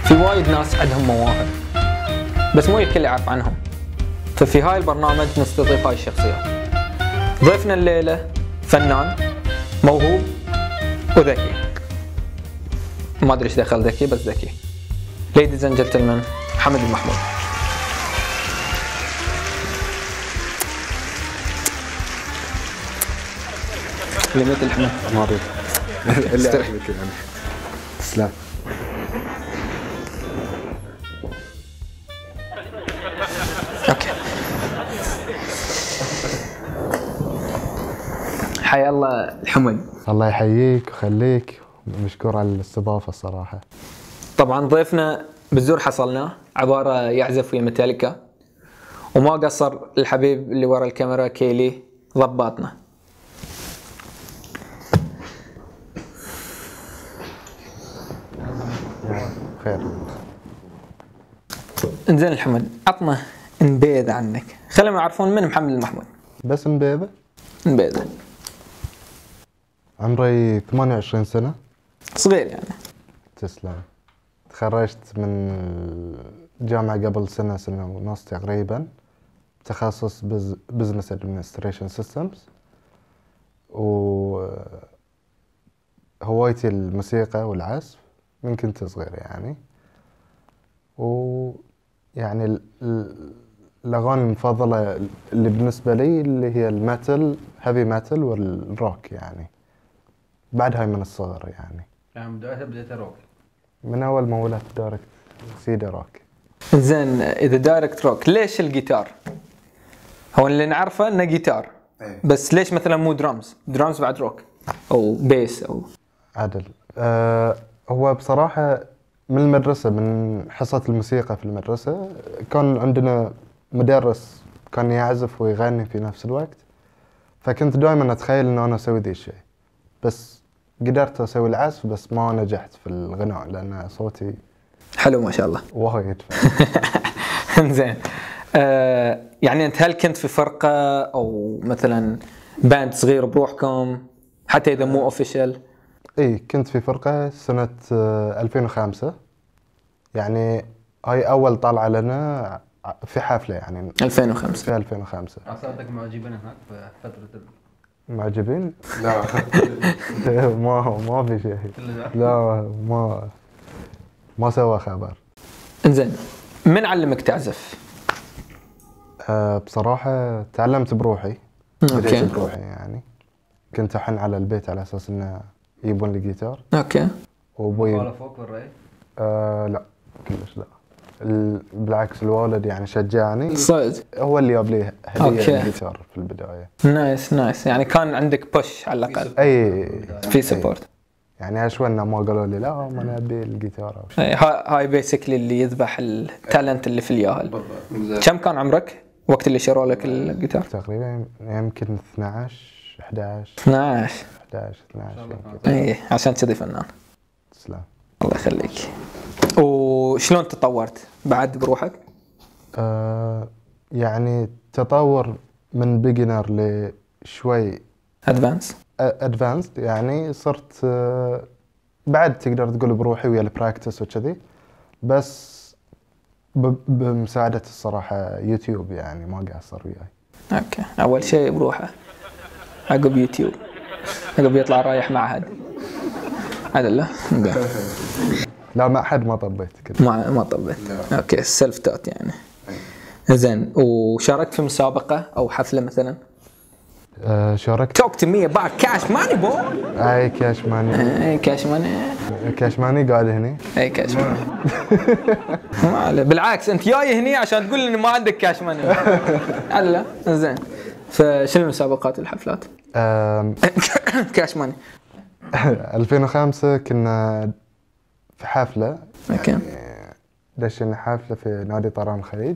في وايد ناس عندهم مواهب بس مو الكل يعرف عنهم. ففي هاي البرنامج نستضيف هاي الشخصيات. ضيفنا الليلة فنان موهوب وذكي. ما ادري ايش دخل ذكي بس ذكي. ليديز اند جنتلمان حمد المحمود. اللي مثل حمد ما اريد اللي اعجبك يعني. تسلم. اوكي. حيا الله الحمد. الله يحييك ويخليك، مشكور على الاستضافه الصراحه. طبعا ضيفنا بالزور حصلناه، عباره يعزف ويا ميتاليكا، وما قصر الحبيب اللي ورا الكاميرا كيلي ضباطنا. خير. انزين الحمد، عطنا نبيذ عنك، خليهم يعرفون من محمد المحمود. بس نبيذه. نبيذ. عمري 28 سنه. صغير يعني. تسلم. تخرجت من الجامعه قبل سنه ونص تقريبا، تخصص بزنس ادمنستريشن سيستمز، و هوايتي الموسيقى والعزف من كنت صغير يعني. ويعني الأغاني المفضلة اللي بالنسبة لي اللي هي الميتال، هيفي ميتال والروك يعني. بعد هاي من الصغر يعني. يعني بدأت روك. من أول ما ولدت دايركت سيدا روك. زين، إذا دايركت روك ليش الجيتار؟ هو اللي نعرفه إنه جيتار. بس ليش مثلا مو درامز؟ درامز بعد روك أو بيس أو عدل. هو بصراحة من المدرسة، من حصة الموسيقى في المدرسة، كان عندنا مدرس كان يعزف ويغني في نفس الوقت، فكنت دائما أتخيل إنه أنا أسوي ذي الشيء، بس قدرت أسوي العزف بس ما نجحت في الغناء لأن صوتي حلو ما شاء الله. وايد. زين. يعني أنت هل كنت في فرقة أو مثلا باند صغير بروحكم حتى إذا مو أوفيشال؟ اي كنت في فرقة سنة 2005 يعني. هاي أول طلعة لنا في حفلة يعني 2005. في 2005. عصارتك معجبين هناك في فترة معجبين؟ لا. ما في شيء. لا ما سوى خبر. انزين، من علمك تعزف؟ بصراحة تعلمت بروحي. اوكي. بديت بروحي يعني. كنت أحن على البيت على أساس إنه يبون لي جيتار. اوكي. وابوي فوق بالرأي؟ لا كلش لا. بالعكس الوالد يعني شجعني. صدق؟ هو اللي جاب لي هدية أوكي. الجيتار في البداية. نايس يعني كان عندك بوش على الأقل. اي في سبورت. يعني اشوى انه ما قالوا لي لا ما نبي الجيتار او شيء. هاي بيسكلي اللي يذبح التالنت اللي في الياهل. كم كان عمرك وقت اللي شروا لك الجيتار؟ تقريبا يمكن 12 12 يمكن. اي عشان كذي فنان. تسلم. الله يخليك. وشلون تطورت بعد بروحك؟ يعني تطور من بيجنر لشوي ادفانسد يعني. صرت بعد تقدر تقول بروحي ويا البراكتس وكذي، بس بمساعدة الصراحة يوتيوب يعني ما قاصر وياي. اوكي، اول شيء بروحه، عقب يوتيوب، عقب يطلع رايح معهد. عدل لا؟ لا مع حد ما طبيت كذا. ما طبيت. اوكي، سيلف توت يعني. زين، وشاركت في مسابقة او حفلة مثلا؟ شاركت. Talk to me about cash money boy. اي كاش ماني. اي كاش ماني. كاش ماني قاعد هني. اي كاش ماني. ما عليه، بالعكس انت جاي هني عشان تقول ان ما عندك كاش ماني. لا زين. فشنو المسابقات والحفلات؟ كاش ماني. 2005 كنا في حفلة. اوكي. دشينا حفلة في نادي طيران الخليج،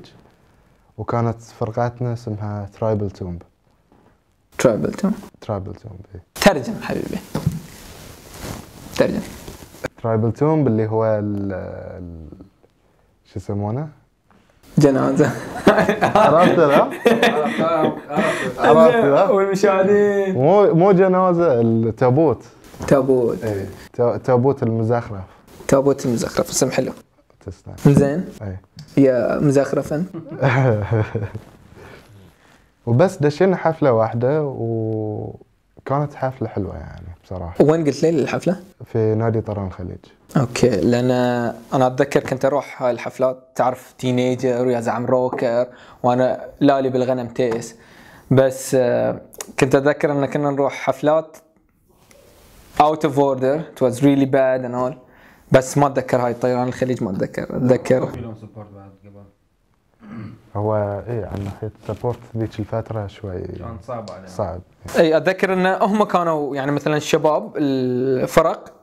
وكانت فرقتنا اسمها ترايبل تومب. ترايبل تومب. ترجم حبيبي، ترجم. ترايبل تومب اللي هو شو يسمونه؟ جنازة. عرفت لا؟ عرفت لا؟ والمشاهدين. مو جنازة، التابوت. تابوت. تابوت المزخرف. تابوت المزخرف، اسم حلو. تسلم. زين. اي. يا مزخرف انت. وبس دشينا حفلة واحدة وكانت حفلة حلوة يعني بصراحة. وين قلت لي الحفله؟ في نادي طيران الخليج. اوكي، لان انا اتذكر كنت اروح هاي الحفلات، تعرف تينيجر ويا زعم روكر، وانا لالي بالغنم تيس. بس كنت اتذكر ان كنا نروح حفلات out of order, it was really bad and all. بس ما اتذكر هاي طيران الخليج، ما اتذكر. في لهم سبورت بعد قبل. هو ايه عن ناحية سبورت ذيك الفترة شوي كان صعب عليهم. صعب. اي اتذكر ان هم كانوا يعني مثلا الشباب الفرق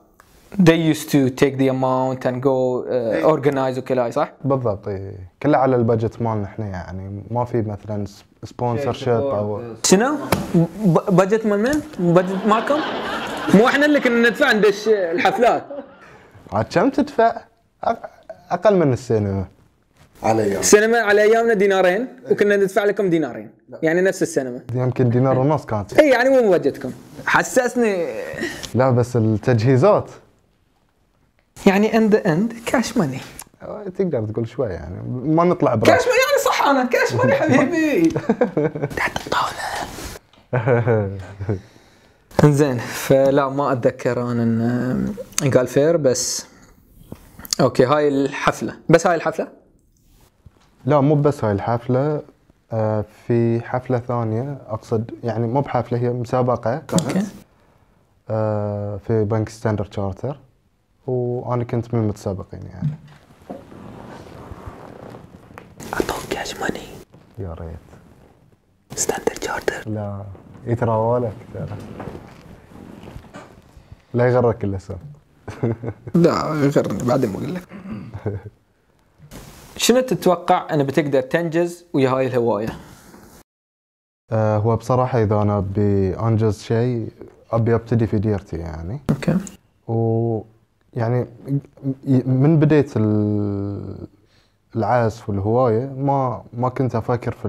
they used to take the amount and go organize وكلا، صح؟ بالضبط ايه، كله على البادجت مالنا احنا يعني، ما في مثلا سبونسر شيب او شنو؟ بادجت مال مين؟ بادجت مالكم؟ مو احنا اللي كنا ندفع ندش الحفلات. عاد كم تدفع؟ اقل من السينما. السينما على ايامنا دينارين، وكنا ندفع لكم دينارين، يعني نفس السينما. يمكن دينار ونص كانت. اي يعني مو بادجتكم. حسسني لا بس التجهيزات يعني end the end كاش ماني. تقدر تقول شوي يعني، ما نطلع كاش براس. ماني يعني صح، انا كاش ماني حبيبي. تحت الطاوله. زين، فلا ما اتذكر انا ان قال فير. بس اوكي، هاي الحفله، بس هاي الحفله. لا مو بس هاي الحفلة، في حفلة ثانية أقصد يعني، مو بحفلة، هي مسابقة اوكي. في بنك ستاندرد تشارتر، وأنا كنت من المتسابقين يعني. اعطوك كاش ماني يا ريت. ستاندرد تشارتر. لا يتراولك ترى، لا يغرك الاسم. لا غيرني بعدين بقول لك. شنو تتوقع أنا بتقدر تنجز ويا هاي الهواية؟ هو بصراحة إذا أنا أبي أنجز شيء أبي أبتدي في ديرتي يعني. اوكي. ويعني من بديت العزف والهواية ما كنت أفكر في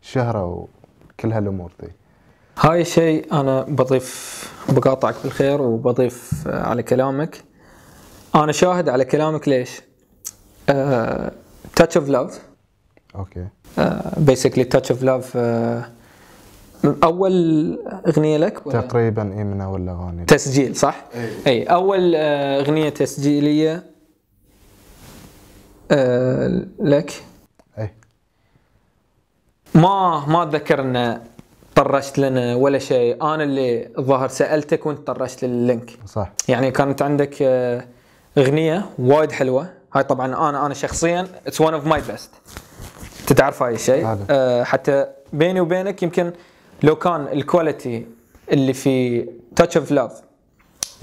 الشهرة وكل هالأمور دي. هاي الشيء أنا بقاطعك بالخير وبضيف على كلامك. أنا شاهد على كلامك. ليش؟ Touch of Love. أوكي. Basically Touch of Love أول أغنية لك؟ تقريبا إيه، من أول أغاني. تسجيل صح؟ أي أول أغنية تسجيلية لك. أي. ما أتذكر إن طرشت لنا ولا شيء، أنا اللي الظاهر سألتك وأنت طرشت لللينك. صح. يعني كانت عندك أغنية وايد حلوة. هاي طبعا أنا شخصيا it's one of my best. تتعرف هاي الشيء. حتى بيني وبينك يمكن لو كان الكواليتي اللي في Touch of Love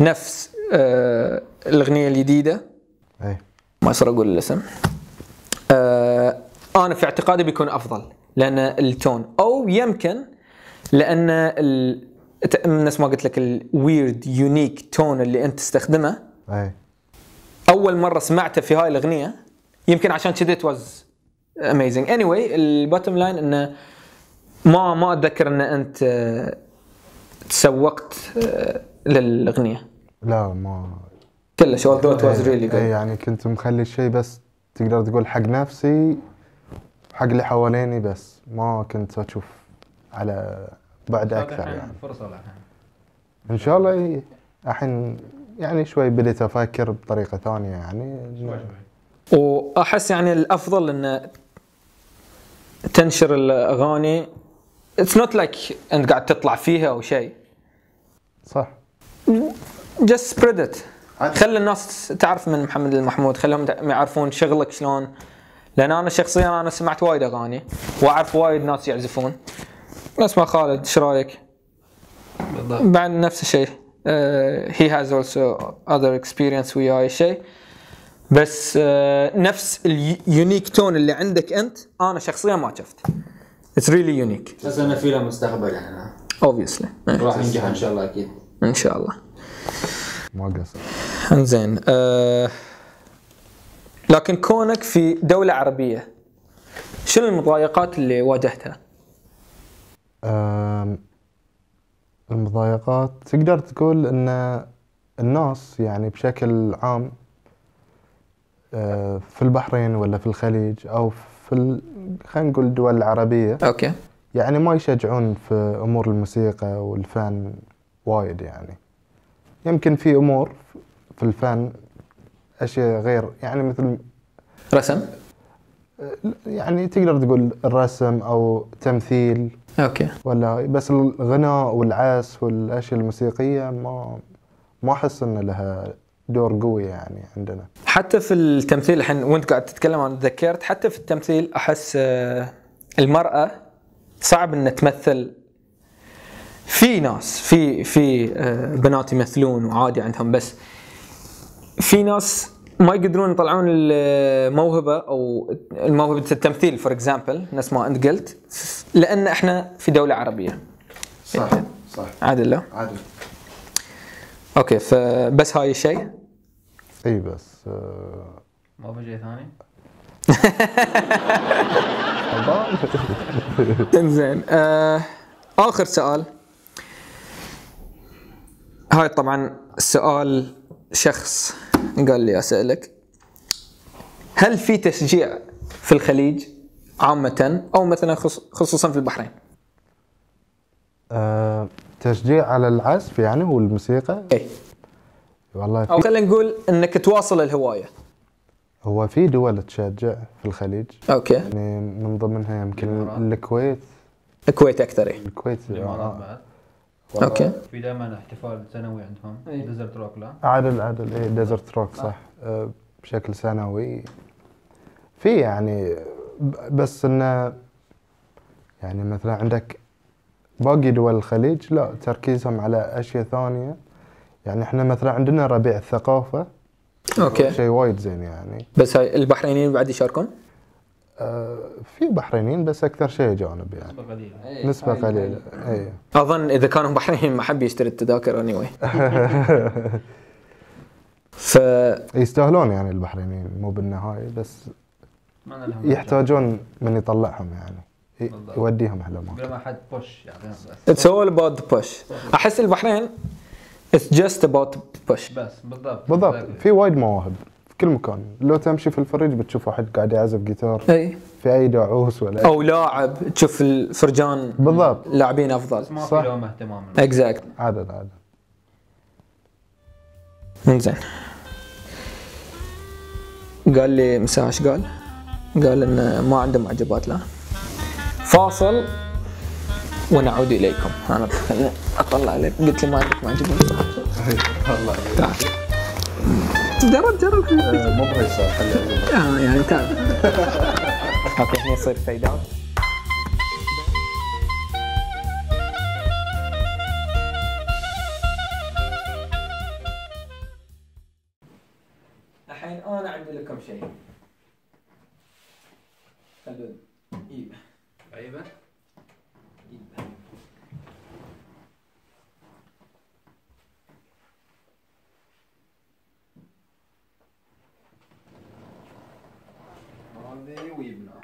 نفس الأغنية الجديدة، أي. ما يصير أقول الاسم، أنا في اعتقادي بيكون أفضل، لأن التون، أو يمكن لأن نفس ما قلت لك الويرد يونيك تون اللي أنت تستخدمه. أي. أول مرة سمعته في هاي الأغنية، يمكن عشان كذا it was amazing. anyway البوتtom لاين إنه ما أتذكر إن أنت تسوقت للأغنية. لا ما كلش although it was really good. يعني كنت مخلي الشيء بس تقدر تقول حق نفسي، حق اللي حواليني، بس ما كنت أشوف على بعد أكثر يعني. فرصة الحين إن شاء الله. الحين يعني شوي بديت أفكر بطريقة ثانية يعني. وأحس يعني الأفضل إن تنشر الأغاني it's not like أنت قاعد تطلع فيها أو شيء. صح. just spread it. خلي الناس تعرف من محمد المحمود، خليهم يعرفون شغلك شلون. لأن أنا شخصيا أنا سمعت وايد أغاني وأعرف وايد ناس يعزفون. اسمع خالد، إيش رأيك؟ بعد نفس الشيء. he has also other experience ويا هاي الشيء، بس نفس اليونيك تون اللي عندك أنت أنا شخصيا ما شفت. it's really unique. بس أنا في له مستقبل يعني. obviously راح ينجح إن شاء الله أكيد. إن شاء الله. ما قصر. إنزين. لكن كونك في دولة عربية، شنو المضايقات اللي واجهتها؟ المضايقات تقدر تقول ان الناس يعني بشكل عام في البحرين ولا في الخليج أو خلينا نقول الدول العربية، اوكي. يعني ما يشجعون في أمور الموسيقى والفن وايد. يعني يمكن في أمور في الفن أشياء غير، يعني مثل رسم. يعني تقدر تقول الرسم أو تمثيل اوكي. ولا، بس الغناء والعزف والأشياء الموسيقية ما أحس إن لها دور قوي يعني عندنا. حتى في التمثيل الحين وانت قاعد تتكلم عن تذكرت، حتى في التمثيل احس المرأة صعب ان تمثل. في ناس في بنات يمثلون وعادي عندهم، بس في ناس ما يقدرون يطلعون الموهبة او موهبة التمثيل فور اكزامبل، نفس ما انت قلت، لان احنا في دولة عربية. صح صح. عادل لا؟ عادل. اوكي، فبس هاي الشيء. اي بس ما في شيء ثاني؟ انزين، اخر سؤال. هاي طبعا السؤال شخص قال لي اسالك، هل في تشجيع في الخليج عامة او مثلا خصوصا في البحرين؟ تشجيع على العزف يعني والموسيقى؟ اي والله او خلينا نقول انك تواصل الهواية. هو في دول تشجع في الخليج، اوكي. يعني من ضمنها يمكن الإمارات. الكويت. الكويت اكثر. إيه. الكويت الامارات بعد اوكي. في دائما احتفال سنوي عندهم أي. ديزرت روك لا؟ عادل ايه ديزرت روك صح. بشكل سنوي في يعني، بس انه يعني مثلا عندك باقي دول الخليج لا تركيزهم على اشياء ثانيه. يعني احنا مثلا عندنا ربيع الثقافه، اوكي. شيء وايد زين يعني. بس هاي البحرينيين بعد يشاركون؟ في بحرينيين بس اكثر شيء جانب يعني نسبة قليلة. نسبه قليله. اي اظن اذا كانوا بحرينيين ما حب يشتري التذاكر اني واي. ف يستاهلون يعني البحرينيين مو بالنهايه، بس أتمنى لهم يحتاجون من يطلعهم يعني بالضبط. يوديهم على ما قبل ما حد بوش يعطيهم بس. it's all about the push. احس البحرين it's just about push. بس بالضبط بالضبط. Exactly. في وايد مواهب في كل مكان. لو تمشي في الفريج بتشوف واحد قاعد يعزف جيتار اي، في اي دعوس ولا او لاعب تشوف الفرجان بالضبط. لاعبين افضل. بس ما صح. في لهم اهتمام. اكزاكت. عادل انزين، قال لي مساء ايش قال؟ قال انه ما عنده معجبات. لا، فاصل ونعود اليكم. انا خليني اطلع عليك، قلت لي ما عندك معجبات. والله تعال جرب مو بهالسؤال خلي يعني تعال. اوكي، هنا يصير فيد اوت. الحين انا عندي لكم شيء. خلوا ايبه عيبة. هذه ويبنا.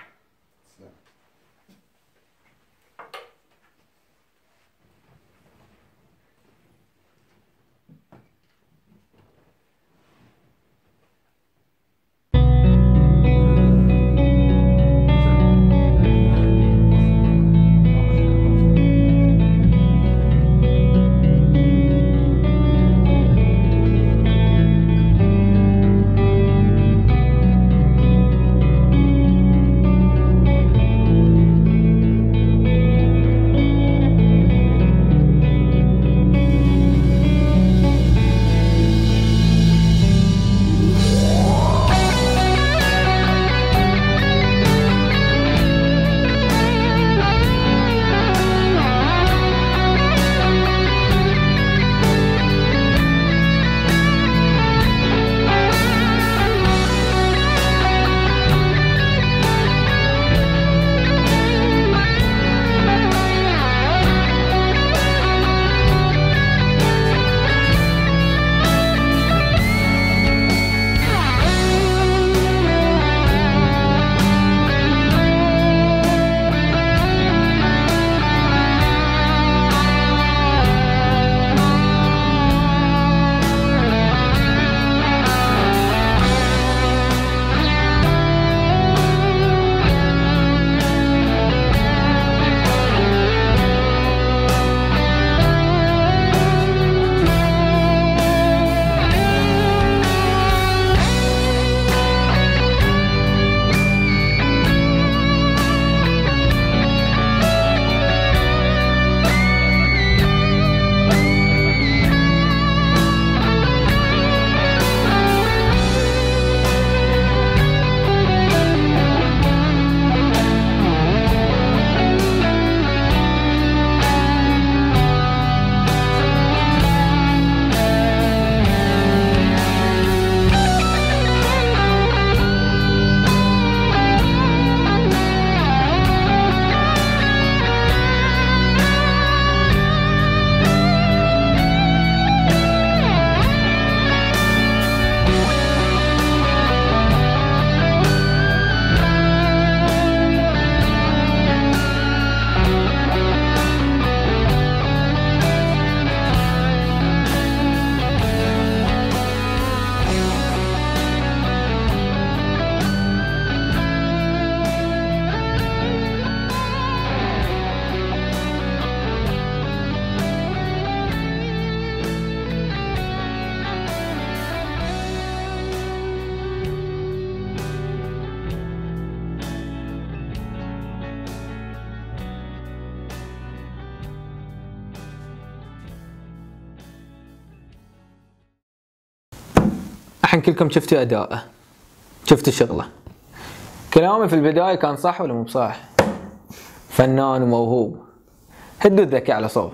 الحين كلكم شفتوا اداءه، شفتوا شغله. كلامي في البدايه كان صح ولا مو بصح؟ فنان وموهوب، هدوا الذكاء على صوب.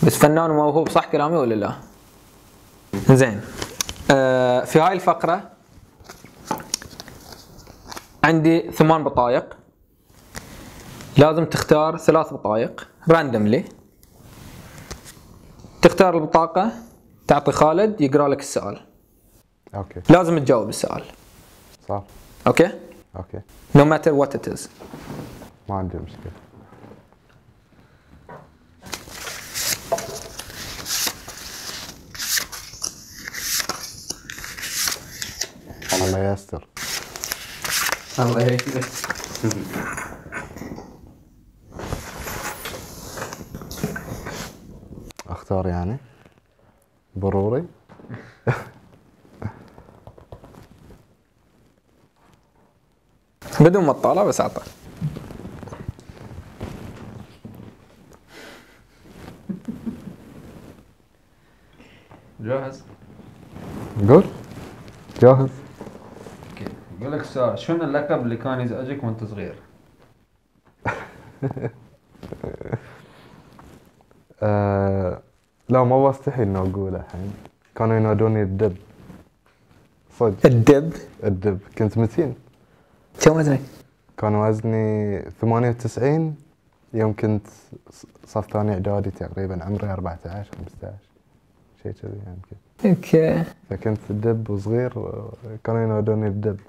بس فنان وموهوب، صح كلامي ولا لا؟ زين. في هاي الفقره عندي 8 بطايق، لازم تختار 3 بطايق راندملي. تختار البطاقه، تعطي خالد يقرا لك السؤال، اوكي لازم تجاوب السؤال. صح. اوكي؟ اوكي no matter what it is. ما عندي مشكلة. الله يستر. الله يهديك. اختار يعني ضروري. بدون ما تطالع بس اعطى. جاهز؟ قول. جاهز. اوكي. يقول لك السؤال، شنو اللقب اللي كان يزعجك وانت صغير؟ لا ما بستحي انه اقوله الحين. كانوا ينادوني الدب. صدق الدب. الدب. كنت متين. كم وزنك؟ كان وزني 98 يوم كنت صف ثاني اعدادي تقريبا، عمري 14 15 شيء كذي يمكن. اوكي. فكنت دب وصغير وكانوا ينادوني الدب.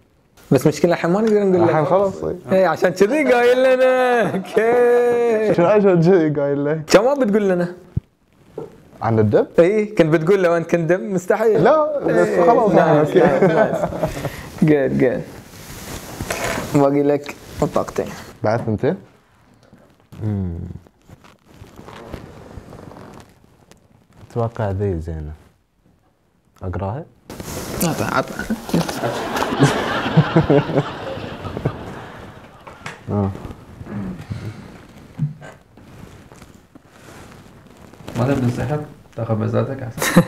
بس مشكلة الحين ما نقدر نقول الحين لك. خلاص. اي عشان كذي قايل لنا. اوكي. شنو عشان كذي قايل لك؟ كم ما بتقول لنا؟ عن الدب؟ اي كنت بتقول لو انت كنت دب مستحيل. لا بس إيه، خلاص نايس، اوكي. نايس. جود جود. باقي لك بطاقتين. بعد 200؟ اتوقع ذي زينة. اقراها؟ عطى. ما تبي تنسحب؟ تاخذ مزاتك احسن.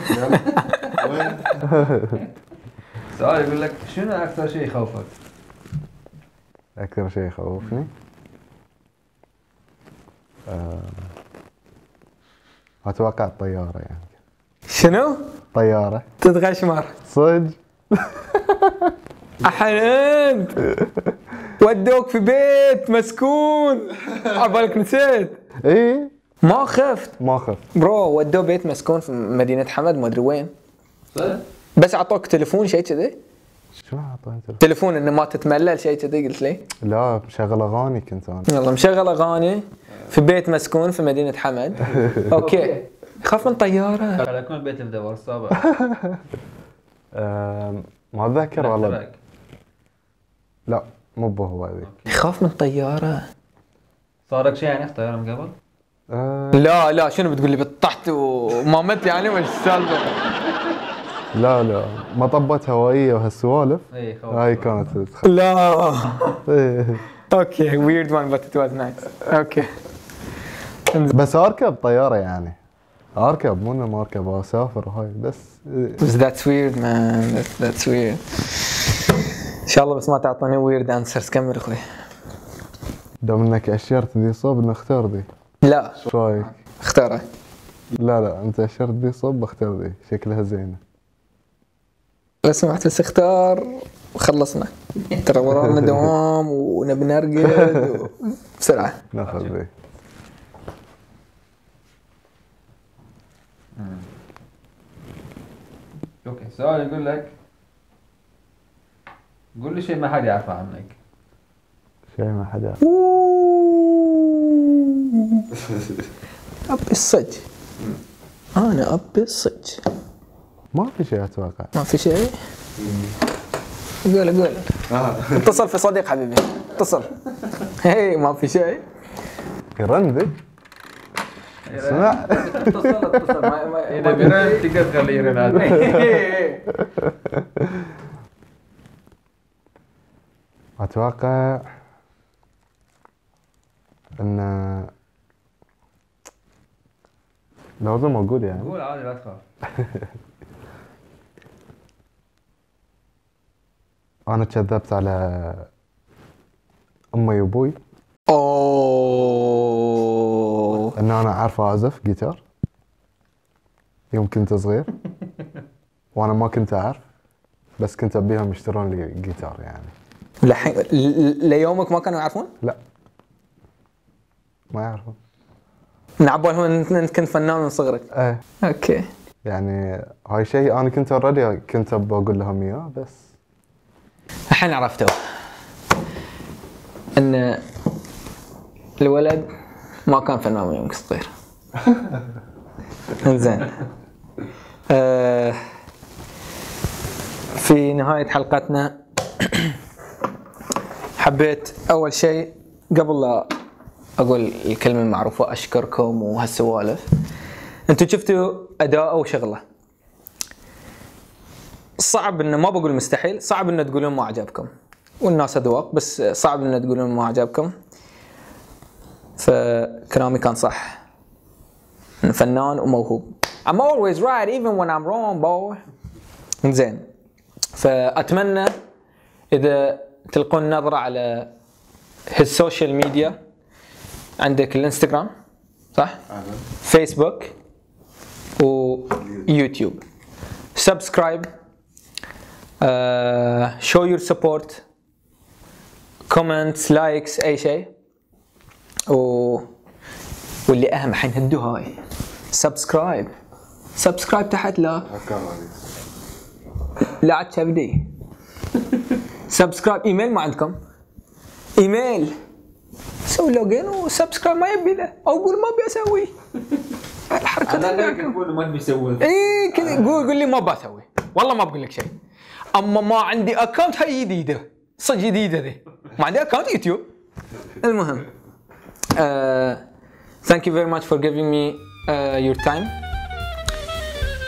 سؤال يقول لك شنو اكثر شيء يخوفك؟ اكثر شيء يخوفني اتوقع الطيارة يعني. شنو؟ طيارة. تتغشمر. صدق؟ انت ودوك في بيت مسكون عبالك نسيت. اي ما خفت ما خفت. برو، ودوه بيت مسكون في مدينة حمد ما ادري وين، صدق؟ بس اعطوك تليفون شيء كذي، شنو اعطيته؟ تليفون انه ما تتملل شيء كذي. قلت لي لا مشغل اغاني كنت انا. يلا مشغل اغاني في بيت مسكون في مدينة حمد. اوكي. خاف من طيارة. قاعد اكون بيت الدور السابع. ما اتذكر والله. لا مو بهو هذي. يخاف من طيارة. صار لك شيء يعني في طيارة من قبل؟ لا شنو بتقول لي بطحت وما مت يعني ولا السالفة؟ لا مطبات هوائية وهالسوالف. اي خوف. هاي كانت لا. إيه. اوكي weird one but it was nice. اوكي. بس اركب طيارة يعني. اركب مو انه ما اركب، اسافر وهاي بس. بس that's weird man. That's weird. ان شاء الله بس ما تعطيني weird answers. كمل اخوي. دام انك اشرت ذي صوب نختار ذي. لا شو رايك؟ اختاره. لا انت اشرت ذي صوب بختار ذي، شكلها زينة. لو سمحت بس اختار وخلصنا. ترى ورانا دوام ونبي نرقد بسرعة. ناخذ ذي. اوكي. سؤال يقول لك قول لي شيء ما حد يعرفه عنك. شيء ما حدا. اب الصج. انا اب الصج. ما في شيء اتوقع. ما في شيء. قول. اتصل في صديق حبيبي. اتصل. هي ما في شيء. يرن ذي. اسمع. اتصل اذا بيرن تقدر تخليه يرن عادي. اتوقع ان لازم اقول يعني. قول عادي لا تخاف. انا كذبت على امي وابوي اوه ان انا عارف اعزف جيتار يوم كنت صغير وانا ما كنت اعرف، بس كنت ابيهم يشترون لي جيتار يعني. لحين ليومك ما كانوا يعرفون؟ لا ما يعرفون. من عبالهم انت كنت فنان من صغرك. ايه اوكي. يعني هاي شيء انا كنت اوريدي كنت بقول لهم اياه بس. الحين عرفتوا ان الولد ما كان فنان من يوم صغير. زين. في نهاية حلقتنا حبيت أول شيء قبل لا أقول الكلمة المعروفة أشكركم وهالسوالف. أنتوا شفتوا أداء وشغله. صعب إنه ما بقول مستحيل، صعب إنه تقولون ما عجبكم. والناس أذواق، بس صعب إنه تقولون ما عجبكم. فكلامي كان صح. فنان وموهوب. I'm always right even when I'm wrong boy. زين. فأتمنى إذا تلقون نظرة على السوشيال ميديا. عندك الانستغرام صح؟ فيسبوك ويوتيوب. سبسكرايب. show your support. comments لايكس أي شيء. واللي أهم حين هدوا هاي. سبسكرايب تحت لا عاد كبدي. سبسكرايب. ايميل ما عندكم؟ ايميل سوي لوجين وسبسكرايب ما يبي له او قول ما ابي اسوي الحركه انا تقول ما تبي تسوي. اي كذا قول لي ما بسوي والله ما بقول لك شيء. اما ما عندي اكونت هاي جديده صدق جديده ذي ما عندي اكونت يوتيوب. المهم thank you very much for giving me your time.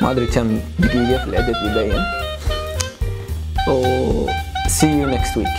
ما ادري كم دقيقه في العدد يبين. see you next week.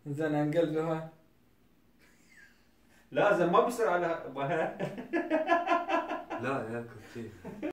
زين انقل له لازم ما بيصير على لا ياكل شيء